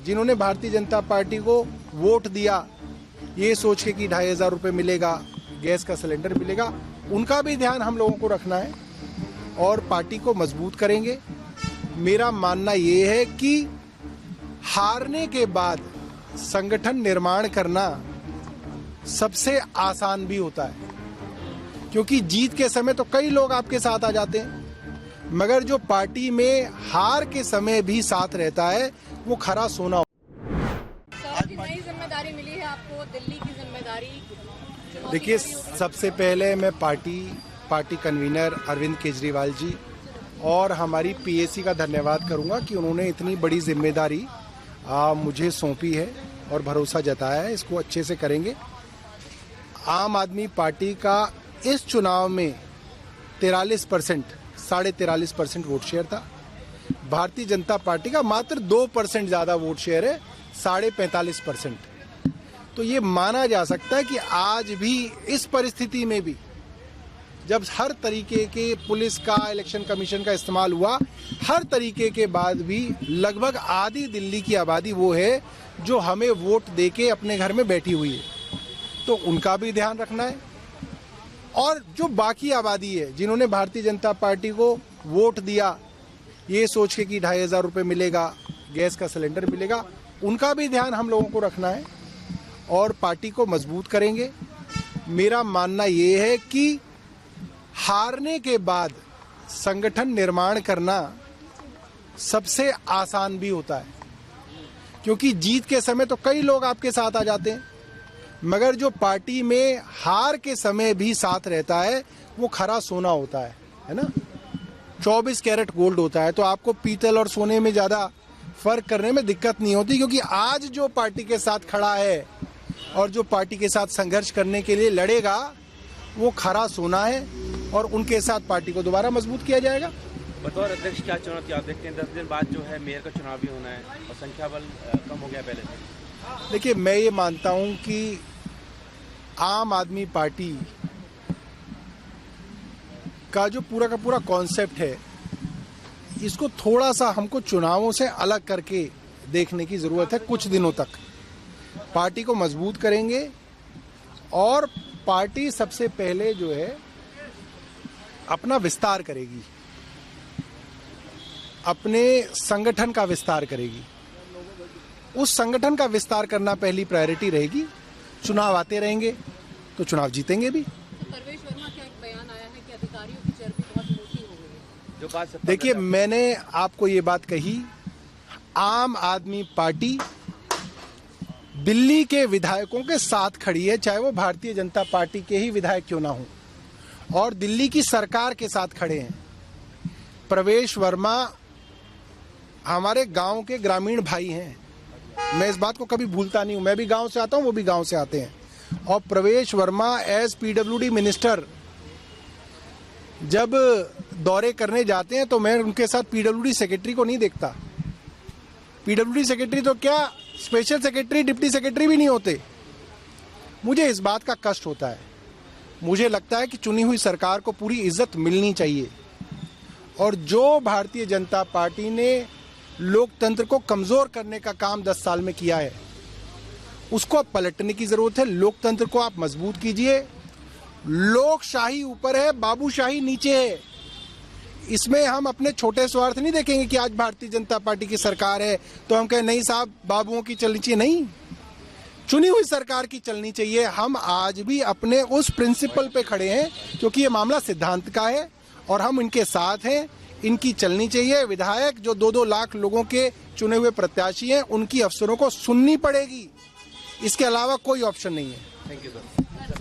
जिन्होंने भारतीय जनता पार्टी को वोट दिया ये सोच के कि 2500 रुपये मिलेगा, गैस का सिलेंडर मिलेगा, उनका भी ध्यान हम लोगों को रखना है और पार्टी को मजबूत करेंगे। मेरा मानना ये है कि हारने के बाद संगठन निर्माण करना सबसे आसान भी होता है, क्योंकि जीत के समय तो कई लोग आपके साथ आ जाते हैं, मगर जो पार्टी में हार के समय भी साथ रहता है वो खरा सोना। नई जिम्मेदारी मिली है आपको, दिल्ली की जिम्मेदारी। देखिए, सबसे पहले मैं पार्टी कन्वीनर अरविंद केजरीवाल जी और हमारी पीएसी का धन्यवाद करूंगा कि उन्होंने इतनी बड़ी जिम्मेदारी मुझे सौंपी है और भरोसा जताया है। इसको अच्छे से करेंगे। आम आदमी पार्टी का इस चुनाव में 43% वोट शेयर था। भारतीय जनता पार्टी का मात्र 2% ज्यादा वोट शेयर है, 45.5%। तो ये माना जा सकता है कि आज भी इस परिस्थिति में भी जब हर तरीके के पुलिस का, इलेक्शन कमीशन का इस्तेमाल हुआ, हर तरीके के बाद भी लगभग आधी दिल्ली की आबादी वो है जो हमें वोट देके अपने घर में बैठी हुई है, तो उनका भी ध्यान रखना है। और जो बाकी आबादी है जिन्होंने भारतीय जनता पार्टी को वोट दिया ये सोच के कि 2500 रुपये मिलेगा, गैस का सिलेंडर मिलेगा, उनका भी ध्यान हम लोगों को रखना है और पार्टी को मजबूत करेंगे। मेरा मानना ये है कि हारने के बाद संगठन निर्माण करना सबसे आसान भी होता है, क्योंकि जीत के समय तो कई लोग आपके साथ आ जाते हैं, मगर जो पार्टी में हार के समय भी साथ रहता है वो खरा सोना होता है ना। 24 कैरेट गोल्ड होता है, तो आपको पीतल और सोने में ज़्यादा फर्क करने में दिक्कत नहीं होती, क्योंकि आज जो पार्टी के साथ खड़ा है और जो पार्टी के साथ संघर्ष करने के लिए लड़ेगा वो खरा सोना है और उनके साथ पार्टी को दोबारा मजबूत किया जाएगा। बतौर अध्यक्ष क्या चुनौती आप देखते हैं? 10 दिन बाद जो है मेयर का चुनाव भी होना है और संख्या बल कम हो गया पहले से। देखिए, मैं ये मानता हूं कि आम आदमी पार्टी का जो पूरा का पूरा कॉन्सेप्ट है, इसको थोड़ा सा हमको चुनावों से अलग करके देखने की ज़रूरत है। कुछ दिनों तक पार्टी को मजबूत करेंगे और पार्टी सबसे पहले जो है अपना विस्तार करेगी, अपने संगठन का विस्तार करेगी। उस संगठन का विस्तार करना पहली प्रायोरिटी रहेगी। चुनाव आते रहेंगे तो चुनाव जीतेंगे भी। परवेश वर्मा का एक बयान आया है कि अधिकारियों की चर्बी बहुत मोटी हो गई है। जो बात देखिए, मैंने आपको ये बात कही, आम आदमी पार्टी दिल्ली के विधायकों के साथ खड़ी है, चाहे वो भारतीय जनता पार्टी के ही विधायक क्यों ना हो, और दिल्ली की सरकार के साथ खड़े हैं। प्रवेश वर्मा हमारे गांव के ग्रामीण भाई हैं, मैं इस बात को कभी भूलता नहीं हूं। मैं भी गांव से आता हूं, वो भी गांव से आते हैं। और प्रवेश वर्मा एज पीडब्ल्यूडी मिनिस्टर जब दौरे करने जाते हैं तो मैं उनके साथ पीडब्ल्यूडी सेक्रेटरी को नहीं देखता। पीडब्ल्यूडी सेक्रेटरी तो क्या, स्पेशल सेक्रेटरी, डिप्टी सेक्रेटरी भी नहीं होते। मुझे इस बात का कष्ट होता है। मुझे लगता है कि चुनी हुई सरकार को पूरी इज्जत मिलनी चाहिए, और जो भारतीय जनता पार्टी ने लोकतंत्र को कमजोर करने का काम 10 साल में किया है उसको अब पलटने की जरूरत है। लोकतंत्र को आप मजबूत कीजिए। लोकशाही ऊपर है, बाबूशाही नीचे है। इसमें हम अपने छोटे स्वार्थ नहीं देखेंगे कि आज भारतीय जनता पार्टी की सरकार है तो हम कहें नहीं साहब बाबुओं की चलनी चाहिए। नहीं, चुनी हुई सरकार की चलनी चाहिए। हम आज भी अपने उस प्रिंसिपल पे खड़े हैं, क्योंकि ये मामला सिद्धांत का है और हम इनके साथ हैं। इनकी चलनी चाहिए। विधायक जो 2-2 लाख लोगों के चुने हुए प्रत्याशी हैं, उनकी अफसरों को सुननी पड़ेगी। इसके अलावा कोई ऑप्शन नहीं है। Thank you sir.